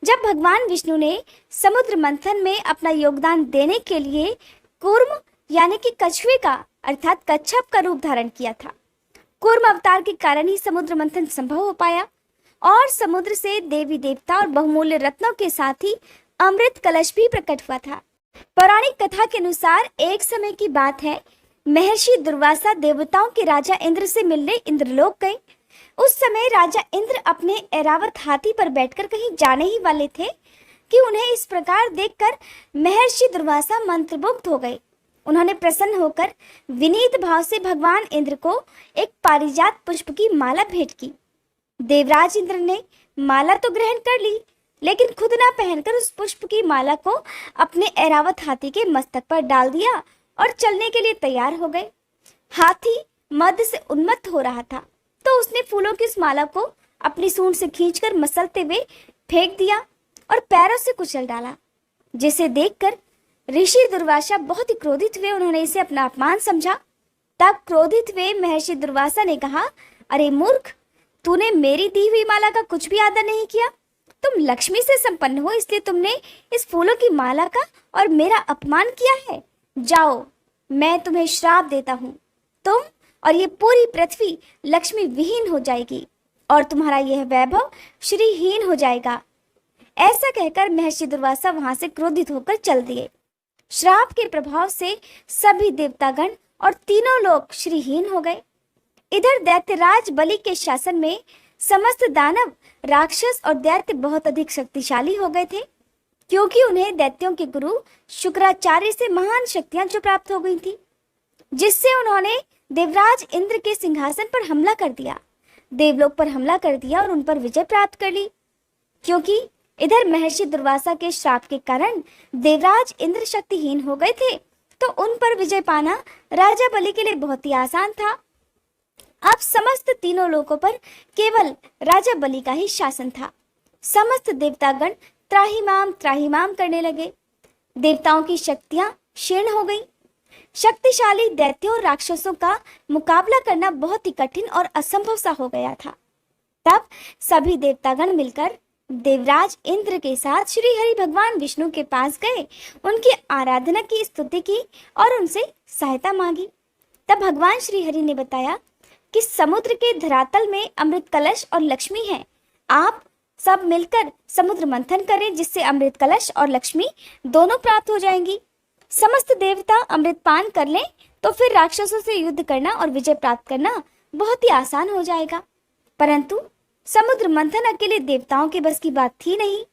जब भगवान विष्णु ने समुद्र मंथन में अपना योगदान देने के लिए कूर्म यानी कि कछुए का अर्थात कच्छप का रूप धारण किया था। कूर्म अवतार के कारण ही समुद्र मंथन संभव हो पाया और समुद्र से देवी देवता और बहुमूल्य रत्नों के साथ ही अमृत कलश भी प्रकट हुआ था। पौराणिक कथा के अनुसार एक समय की बात है, महर्षि दुर्वासा देवताओं के राजा इंद्र से मिलने इंद्रलोक गए। उस समय राजा इंद्र अपने ऐरावत हाथी पर बैठकर कहीं जाने ही वाले थे कि उन्हें इस प्रकार देखकर महर्षि दुर्वासा मंत्रमुग्ध हो गए। उन्होंने प्रसन्न होकर विनीत भाव से भगवान इंद्र को एक पारिजात पुष्प की माला भेंट की। देवराज इंद्र ने माला तो ग्रहण कर ली, लेकिन खुद ना पहनकर उस पुष्प की माला को अपने ऐरावत हाथी के मस्तक पर डाल दिया और चलने के लिए तैयार हो गए। हाथी मद से उन्मत्त हो रहा था, तो उसने फूलों की इस माला को अपनी सूंड से खींचकर मसलते हुए फेंक दिया और पैरों से कुचल डाला, जिसे देखकर ऋषि दुर्वासा बहुत ही क्रोधित हुए। उन्होंने इसे अपना अपमान समझा। तब क्रोधित हुए महर्षि दुर्वासा ने कहा, अरे मूर्ख, तूने मेरी दी हुई माला का कुछ भी आदर नहीं किया। तुम लक्ष्मी से संपन्न हो, इसलिए तुमने इस फूलों की माला का और मेरा अपमान किया है। जाओ, मैं तुम्हें श्राप देता हूँ। तुम और ये पूरी पृथ्वी लक्ष्मी विहीन हो जाएगी और तुम्हारा यह वैभव श्रीहीन हो जाएगा। ऐसा कहकर महर्षि दुर्वासा वहां से क्रोधित होकर चल दिए। श्राप के प्रभाव से सभी देवतागण और तीनों लोग श्रीहीन हो गए। इधर दैत्यराज बलि के शासन में समस्त दानव, राक्षस और दैत्य बहुत अधिक शक्तिशाली हो गए थे, क्योंकि उन्हें दैत्यों के गुरु शुक्राचार्य से महान शक्तियां जो प्राप्त हो गई थी, जिससे उन्होंने देवराज इंद्र के सिंहासन पर हमला कर दिया, देवलोक पर हमला कर दिया और उन पर विजय प्राप्त कर ली। क्योंकि इधर महर्षि दुर्वासा के श्राप के कारण देवराज इंद्र शक्तिहीन हो गए थे, तो उन पर विजय पाना राजा बलि के लिए बहुत ही आसान था। अब समस्त तीनों लोकों पर केवल राजा बलि का ही शासन था। समस्त देवतागण त्राहिमाम करने लगे। देवताओं की शक्तियां क्षीण हो गई। शक्तिशाली दैत्यों और राक्षसों का मुकाबला करना बहुत ही कठिन और असंभव सा हो गया था। तब सभी देवतागण मिलकर देवराज इंद्र के साथ श्री हरि भगवान विष्णु के पास गए, उनकी आराधना की, स्तुति की और उनसे सहायता मांगी। तब भगवान श्री हरि ने बताया कि समुद्र के धरातल में अमृत कलश और लक्ष्मी है। आप सब मिलकर समुद्र मंथन करें, जिससे अमृत कलश और लक्ष्मी दोनों प्राप्त हो जाएंगी। समस्त देवता अमृत पान कर लें तो फिर राक्षसों से युद्ध करना और विजय प्राप्त करना बहुत ही आसान हो जाएगा। परंतु समुद्र मंथन अकेले देवताओं के बस की बात थी नहीं।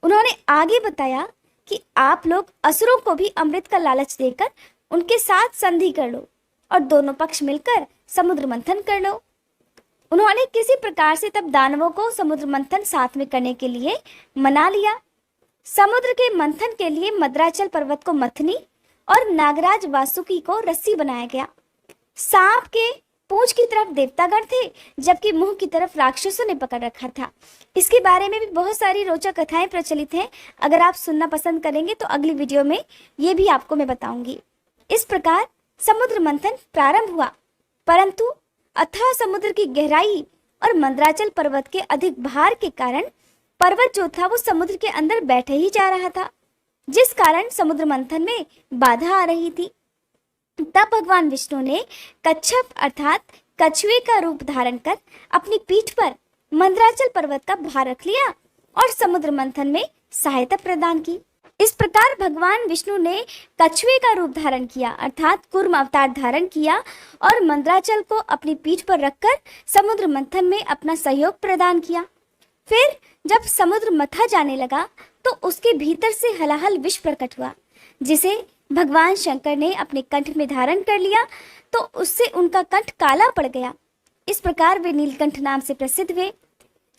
उन्होंने आगे बताया कि आप लोग असुरों को भी अमृत का लालच देकर उनके साथ संधि कर लो और दोनों पक्ष मिलकर समुद्र मंथन कर लो। उन्होंने किसी प्रकार से तब दानवों को समुद्र मंथन साथ में करने के लिए मना लिया। समुद्र के मंथन के लिए मद्राचल पर्वत को मथनी और नागराज वासुकी को रस्सी बनाया गया। सांप के पूंछ की तरफ देवतागण थे, जबकि मुंह की तरफ राक्षसों ने पकड़ रखा था। इसके बारे में भी बहुत सारी रोचक कथाएं प्रचलित हैं। अगर आप सुनना पसंद करेंगे तो अगली वीडियो में ये भी आपको मैं बताऊंगी। इस प्रकार समुद्र मंथन प्रारंभ हुआ, परंतु अथाह समुद्र की गहराई और मंदराचल पर्वत के अधिक भार के कारण पर्वत जो था वो समुद्र के अंदर बैठे ही जा रहा था, जिस कारण समुद्र मंथन में बाधा आ रही थी। तब भगवान विष्णु ने कच्छप अर्थात कछुए का रूप धारण कर अपनी पीठ पर मंदराचल पर्वत का भार रख लिया और समुद्र मंथन में सहायता प्रदान की। इस प्रकार भगवान विष्णु ने कछुए का रूप धारण किया अर्थात कूर्म अवतार धारण किया और मंदराचल को अपनी पीठ पर रखकर समुद्र मंथन में अपना सहयोग प्रदान किया। फिर जब समुद्र मथा जाने लगा तो उसके भीतर से हलाहल विष प्रकट हुआ, जिसे भगवान शंकर ने अपने कंठ में धारण कर लिया, तो उससे उनका कंठ काला पड़ गया। इस प्रकार वे नीलकंठ नाम से प्रसिद्ध हुए।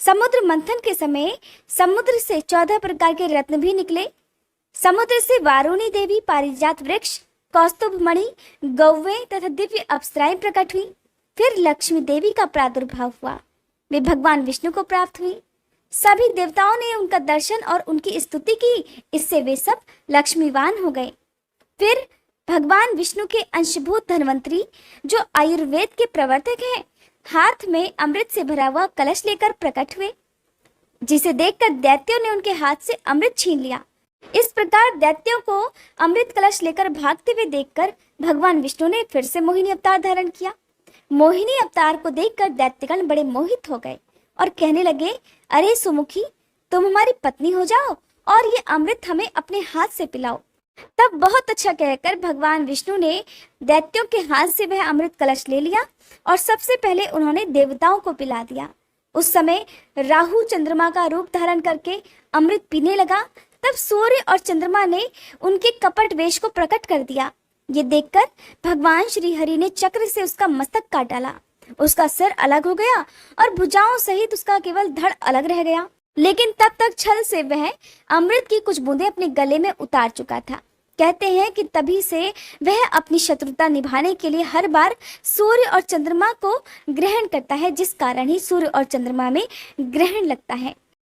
समुद्र मंथन के समय समुद्र से 14 प्रकार के रत्न भी निकले। समुद्र से वारुणी देवी, पारिजात वृक्ष, कौस्तुभ मणि, गौवें तथा दिव्य अप्सराएं प्रकट हुई। फिर लक्ष्मी देवी का प्रादुर्भाव हुआ, वे भगवान विष्णु को प्राप्त हुई। सभी देवताओं ने उनका दर्शन और उनकी स्तुति की, इससे वे सब लक्ष्मीवान हो गए। फिर भगवान विष्णु के अंशभूत धन्वंतरी, जो आयुर्वेद के प्रवर्तक हैं, हाथ में अमृत से भरा हुआ कलश लेकर प्रकट हुए। जिसे देखकर दैत्यों ने उनके हाथ से अमृत छीन लिया। इस प्रकार दैत्यों को अमृत कलश लेकर भागते हुए देखकर भगवान विष्णु ने फिर से मोहिनी अवतार धारण किया। मोहिनी अवतार को देखकर दैत्यगण बड़े मोहित हो गए और कहने लगे, अरे सुमुखी, तुम हमारी पत्नी हो जाओ और ये अमृत हमें अपने हाथ से पिलाओ। तब बहुत अच्छा कहकर भगवान विष्णु ने दैत्यों के हाथ से वह अमृत कलश ले लिया और सबसे पहले उन्होंने देवताओं को पिला दिया। उस समय राहु चंद्रमा का रूप धारण करके अमृत पीने लगा। तब सूर्य और चंद्रमा ने उनके कपट वेश को प्रकट कर दिया। ये देखकर भगवान श्री हरि ने चक्र से उसका मस्तक काट डाला। उसका सिर अलग हो गया और भुजाओं सहित उसका केवल धड़ अलग रह गया। लेकिन तब तक छल से वह अमृत की कुछ बूंदें अपने गले में उतार चुका था। कहते हैं कि तभी से वह अपनी शत्रुता निभाने के लिए हर बार सूर्य और चंद्रमा को ग्रहण करता है, जिस कारण ही सूर्य और चंद्रमा में ग्रहण लगता है।